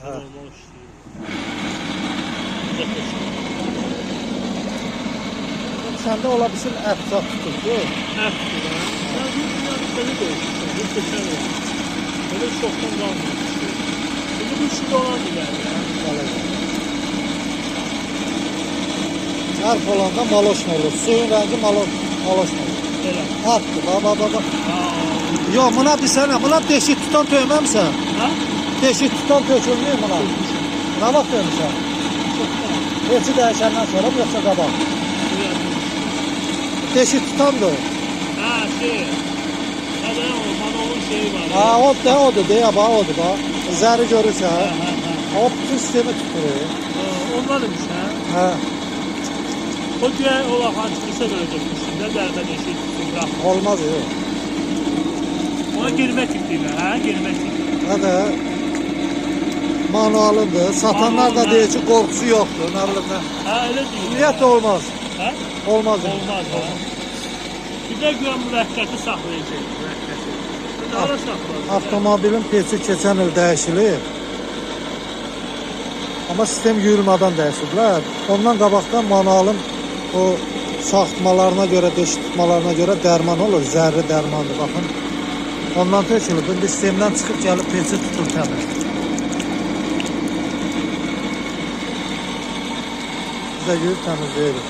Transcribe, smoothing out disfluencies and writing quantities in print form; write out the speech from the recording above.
normal işləyir. Səndə ola bilsin əfsat tutuldu. Əf tutur, hə? Mən belə dəyişmişəm, bir keçən olur. Belə çoxdan qalmıyor. Şimdi bu işi olan iləri, hə? Çarp olanda maloşma olur. Suyun rəngi maloşma olur. Belə. Atdı, baba. Haa. Yox, buna bir sənə, buna deşik tutan töyməmsən. Hə? Deşik tutan tökülmüyor buna. Nə vaxt dönmüşəm? Keçi dəyişəndən sonra bu yoxsa qabaq. Deşik tutandır. Hə, şey. Nədən o, manolun şeyi var. Ha, odur, deyə bax, odur bax. Zəri görürsən. Hə. O bütün sistemi tutur. Ondan imiş, hə? Hə, O güya o vaxt kimsə görəcəkmişsin də, dərdə deşik tutun, bıraxma. olmaz yox. Ona girmə tipliylə, hə? Girmə tipliylə. Hə də manualındır. Satanlar da Manual, deyir ki, qorxusu yoxdur. Nə bilim nə. Hə, elə deyil. Ümumiyyətlə olmaz. Hə? Olmaz. Olmaz, hə? Bir də güya müvəqqəti saxlayacaq, müvəqqəti. Hara saxlayacaq? Avtomobilin peçi keçən il dəyişilir. Amma sistem yuyulmadan dəyişiblər. Ondan qabaqdan manualın o saxtmalarına görə, deşik tutmalarına görə dərman olur. Zərri dərmandır, baxın. Ondan tökülüb. İndi sistemdən çıxıb gəlib peçi tutur təmiz. Biz də yuyub təmizləyirik.